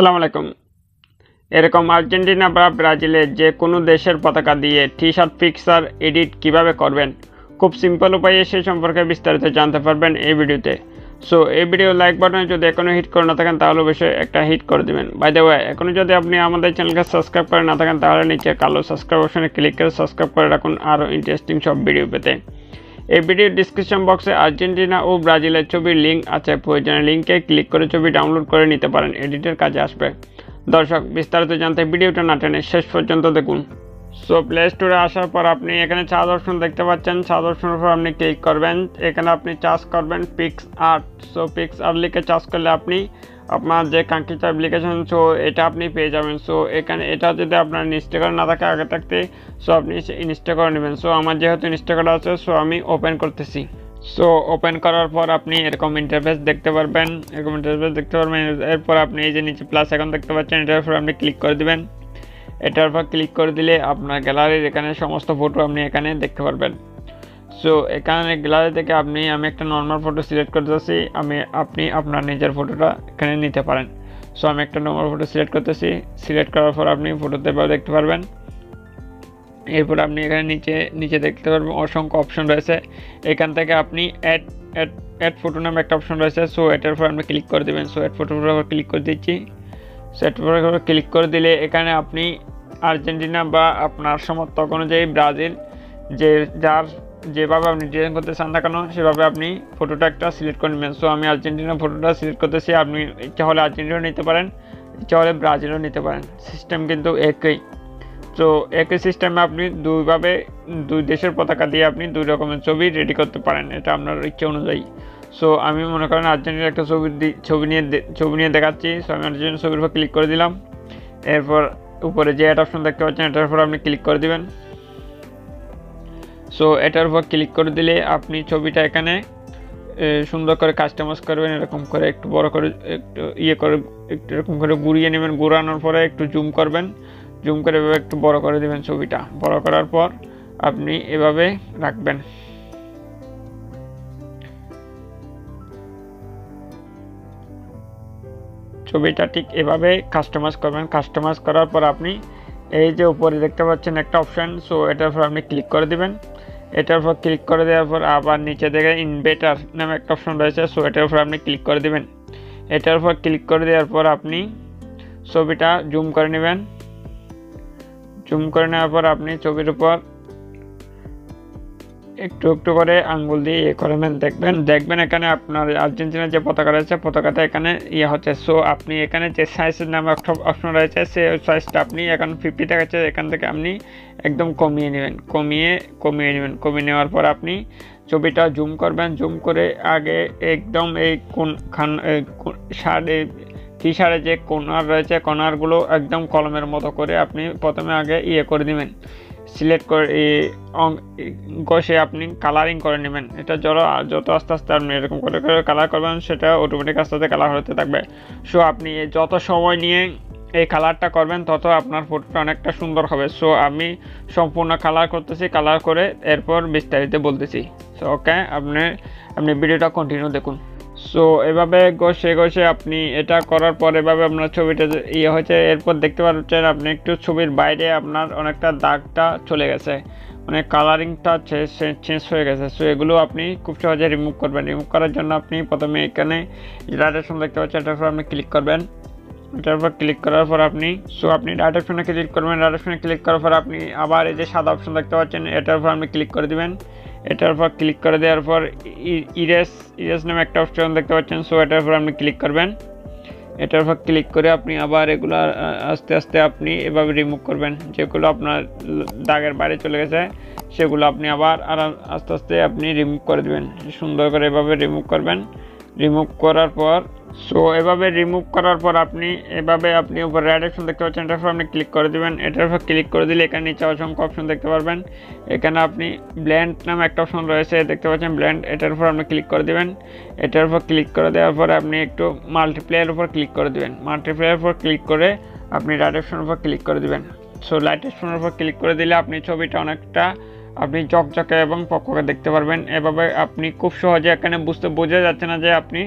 আসসালামু আলাইকুম। এরকম আর্জেন্টিনা বা ব্রাজিলের যে কোনো দেশের পতাকা দিয়ে টি-শার্ট পিকচার এডিট কিভাবে করবেন, খুব সিম্পল উপায়ে সে সম্পর্কে বিস্তারিত জানতে পারবেন এই ভিডিওতে। সো এই ভিডিও লাইক বাটনে যদি এখনও হিট করে না থাকেন তাহলে অবশ্যই একটা হিট করে দেবেন। বাই দ্য ওয়ে, এখনও যদি আপনি আমাদের চ্যানেলকে সাবস্ক্রাইব করে না থাকেন তাহলে নিচে কালো সাবস্ক্রাইব অপশনে ক্লিক করে সাবস্ক্রাইব করে রাখুন আরও ইন্টারেস্টিং সব ভিডিও পেতে। এই ভিডিওর ডিসক্রিপশন বক্সে আর্জেন্টিনা ও ব্রাজিলের ছবির লিঙ্ক আছে, প্রয়োজনীয় লিঙ্কে ক্লিক করে ছবি ডাউনলোড করে নিতে পারেন, এডিটের কাজে আসবে। দর্শক, বিস্তারিত জানতে ভিডিওটা না টেনে শেষ পর্যন্ত দেখুন। সো প্লে স্টোরে আসার পর আপনি এখানে চার্জ অপশন দেখতে পাচ্ছেন, চার্জ অপশনের উপর আপনি ক্লিক করবেন। এখানে আপনি চার্জ করবেন পিক্সআর্ট। সো পিক্সআর্ট লিখে চার্জ করলে আপনি আপনার যে কাঙ্ক্ষিত অ্যাপ্লিকেশন এটা আপনি পেয়ে যাবেন। সো এখানে এটা যদি আপনার ইনস্টল করা না থাকে আগে থাকতে, সো আপনি ইনস্টল করে নেবেন। সো আমার যেহেতু ইনস্টল করা আছে, সো আমি ওপেন করতেছি। সো ওপেন করার পর আপনি এরকম ইন্টারফেস দেখতে পারবেন, এরপর আপনি এই যে নিচে প্লাস এখন দেখতে পাচ্ছেন, এটার উপর আপনি ক্লিক করে দিবেন। এটার উপর ক্লিক করে দিলে আপনার গ্যালারির এখানে সমস্ত ফটো আপনি এখানে দেখতে পারবেন। সো এখানে গ্যালারি থেকে আমি একটা নর্মাল ফটো সিলেক্ট করতেছি। আপনি আপনার নিজের ফটোটা এখানে নিতে পারেন। সো আমি একটা নর্মাল ফটো সিলেক্ট করতেছি। সিলেক্ট করার পর আপনি ফটোতে দেখতে পারবেন। এরপর আপনি এখানে নিচে দেখতে পারবেন অসংখ্য অপশন রয়েছে। এখান থেকে আপনি অ্যাড ফটো নামে একটা অপশন রয়েছে। সো এটার উপর আপনি ক্লিক করে দেবেন। সো অ্যাড ফটোর উপর ক্লিক করে দিচ্ছি। সো এটার উপর ক্লিক করে দিলে এখানে আপনি আর্জেন্টিনা বা আপনার সমর্থক অনুযায়ী ব্রাজিল যার যেভাবে আপনি ডিজাইন করতে চান না কেন সেভাবে আপনি ফটোটা একটা সিলেক্ট করে নেবেন। সো আমি আর্জেন্টিনা ফটোটা সিলেক্ট করতেছি। আপনি ইচ্ছা হলে আর্জেন্টিনাও নিতে পারেন, ইচ্ছা হলে ব্রাজিলও নিতে পারেন। সিস্টেম কিন্তু একই। তো একই সিস্টেমে আপনি দুই দেশের পতাকা দিয়ে আপনি দুই রকমের ছবি রেডি করতে পারেন, এটা আপনার ইচ্ছা অনুযায়ী। সো আমি মনে করেন আর্জেন্টিনার একটা ছবি নিয়ে দেখাচ্ছি। সো আমি আর্জেন্টিনার ছবির উপর ক্লিক করে দিলাম। এরপর উপরে যে অ্যাড অপশন দেখতে পাচ্ছেন এটার উপর আপনি ক্লিক করে দিবেন। সো এটার উপর ক্লিক করে দিলে আপনি ছবিটা এখানে সুন্দর করে কাস্টমাইজ করবেন। এরকম করে একটু বড় করে একটু একটু এরকম করে ঘুরিয়ে নেবেন। ঘুরানোর পরে একটু জুম করবেন। জুম করে এভাবে একটু বড় করে দেবেন। ছবিটা বড় করার পর আপনি এভাবে রাখবেন। ছবিটা ঠিক এভাবে কাস্টমাইজ করবেন। কাস্টমাইজ করার পর আপনি এই যে উপরে দেখতে পাচ্ছেন একটা অপশান, সো এটার উপর আপনি ক্লিক করে দিবেন। এটার উপর ক্লিক করে দেওয়ার পর আবার নিচে দেখে ইনভেটার নামে একটা অপশন রয়েছে। সো এটার উপর আপনি ক্লিক করে দিবেন। এটার উপর ক্লিক করে দেওয়ার পর আপনি ছবিটা জুম করে নেবেন। জুম করে নেওয়ার পর আপনি ছবির উপর একটু একটু করে আঙ্গুল দিয়ে করে নেন। দেখবেন এখানে আপনার আর্জেন্টিনার যে পতাকা রয়েছে পতাকাটা এখানে হচ্ছে। সো আপনি এখানে যে সাইজের নামে একটা অপশন রয়েছে সেই সাইজটা আপনি এখন 50 দেখাচ্ছে, এখান থেকে আপনি একদম কমিয়ে নেওয়ার পর আপনি ছবিটা জুম করবেন। জুম করে আগে একদম এই টি শার্টের যে কর্নার রয়েছে কর্নারগুলো একদম কলমের মতো করে আপনি প্রথমে আগে করে দিবেন। সিলেক্ট করে ঘষে আপনি কালারিং করে নেবেন। এটা যত আস্তে আস্তে আপনি এরকম করে কালার করবেন সেটা অটোমেটিক আস্তে আস্তে কালার হতে থাকবে। সো আপনি যত সময় নিয়ে এই কালারটা করবেন তত আপনার ফটোটা অনেকটা সুন্দর হবে। সো আমি সম্পূর্ণ কালার করতেছি, কালার করে এরপর বিস্তারিত বলতেছি। সো ওকে, আপনি ভিডিওটা কন্টিনিউ দেখুন। সো এভাবে ঘষে আপনি এটা করার পর এভাবে আপনার ছবিটা হয়েছে। এরপর দেখতে পাচ্ছেন আপনি একটু ছবির বাইরে আপনার অনেকটা দাগটা চলে গেছে, মানে কালারিংটা চেঞ্জ হয়ে গেছে। সো এগুলো আপনি খুব সহজে রিমুভ করবেন। রিমুভ করার জন্য আপনি প্রথমে এখানে রাইট অপশন দেখতে পাচ্ছেন এটার উপর আপনি ক্লিক করবেন। এটার উপর ক্লিক করার পর আপনি রাইট অপশনে ক্লিক করবেন। রাইট অপশনে ক্লিক করার পর আপনি আবার এই যে সাদা অপশন দেখতে পাচ্ছেন এটার উপর আপনি ক্লিক করে দিবেন। এটার উপর ক্লিক করে দেওয়ার পর ইরেস নামে একটা অপশন দেখতে পাচ্ছেন। সো এটার উপর আপনি ক্লিক করবেন। এটার উপর ক্লিক করে আপনি আবার এগুলো আস্তে আস্তে আপনি এভাবে রিমুভ করবেন। যেগুলো আপনার দাগের বাইরে চলে গেছে সেগুলো আপনি আবার আস্তে আস্তে আপনি রিমুভ করে দেবেন। সুন্দর করে এভাবে রিমুভ করবেন। রিমুভ করার পর আপনি উপর রাইট অপশন দেখতে পাচ্ছেন এটার উপর আপনি ক্লিক করে দেবেন। এটার উপর ক্লিক করে দিলে এখানে নিচে অসংখ্য অপশন দেখতে পারবেন। এখানে আপনি ব্লেন্ড নামে একটা অপশন রয়েছে দেখতে পাচ্ছেন ব্লেন্ড, এটার উপর আপনি ক্লিক করে দেবেন। এটার উপর ক্লিক করে দেওয়ার পরে আপনি একটু মাল্টিপ্লায়ের উপর ক্লিক করে দেবেন। মাল্টিপ্লায়ের উপর ক্লিক করে আপনি রাইট অপশনের উপর ক্লিক করে দেবেন। সো রাইট অপশনের উপর ক্লিক করে দিলে আপনি ছবিটা অনেকটা আপনি চকচকে এবং পকপকে দেখতে পারবেন। এভাবে আপনি খুব সহজে এখানে বোঝা যাচ্ছে না যে আপনি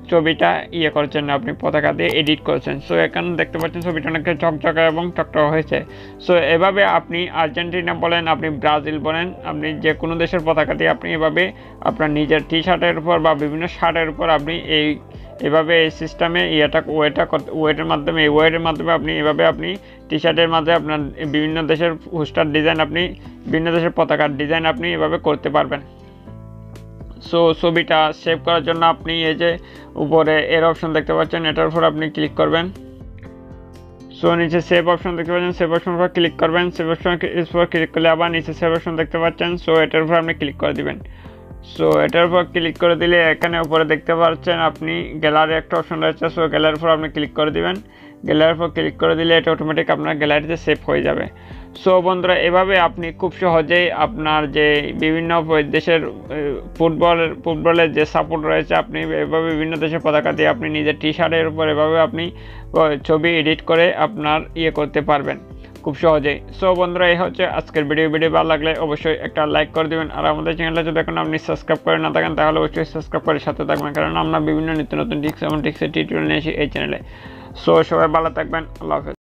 ছবিটা করছেন না, আপনি পতাকা দিয়ে এডিট করছেন। সো এখানে দেখতে পাচ্ছেন ছবিটা অনেকটা চকচকে এবং টকটক হয়েছে। সো এভাবে আপনি আর্জেন্টিনা বলেন, আপনি ব্রাজিল বলেন, আপনি যে কোনো দেশের পতাকা দিয়ে আপনি এভাবে আপনার নিজের টি শার্টের উপর বা বিভিন্ন শার্টের উপর আপনি এভাবে এই সিস্টেমে ওয়েটের মাধ্যমে আপনি এভাবে আপনি টি শার্টের মাঝে আপনার বিভিন্ন দেশের পোস্টার ডিজাইন, আপনি বিভিন্ন দেশের পতাকার ডিজাইন আপনি এভাবে করতে পারবেন। সো ছবিটা সেভ করার জন্য আপনি এই যে উপরে এর অপশন দেখতে পাচ্ছেন, এটার উপর আপনি ক্লিক করবেন। সো নিচে সেভ অপশন দেখতে পাচ্ছেন, সেভ অপশন উপর ক্লিক করবেন। সেভ অপশন উপর ক্লিক করলে আবার নিচে সেভ অপশন দেখতে পাচ্ছেন। সো এটার উপর আপনি ক্লিক করে দিবেন। সো এটার উপর ক্লিক করে দিলে এখানে উপরে দেখতে পাচ্ছেন আপনি গ্যালারি একটা অপশন রয়েছে। সো গ্যালারির উপর আপনি ক্লিক করে দিবেন। গ্যালারির উপর ক্লিক করে দিলে এটা অটোমেটিক আপনার গ্যালারিতে সেভ হয়ে যাবে। সো বন্ধুরা, এভাবে আপনি খুব সহজেই আপনার যে বিভিন্ন দেশের ফুটবলের যে সাপোর্ট রয়েছে, আপনি এভাবে বিভিন্ন দেশের পতাকা দিয়ে আপনি নিজের টি শার্টের উপর এভাবে আপনি ছবি এডিট করে আপনার করতে পারবেন খুব সহজেই। সো বন্ধুরা, এই হচ্ছে আজকের ভিডিও ভালো লাগলে অবশ্যই একটা লাইক করে দেবেন। আর আমাদের চ্যানেলটা যদি এখন আপনি সাবস্ক্রাইব করে না থাকেন তাহলে অবশ্যই সাবস্ক্রাইব করে সাথে থাকবেন, কারণ আমরা বিভিন্ন নিত্য নতুন টিপস এবং টিক্সের টিউটোরিয়াল নিয়ে আসি এই চ্যানেলে। সো সবাই ভালো থাকবেন, আল্লাহ হাফেজ।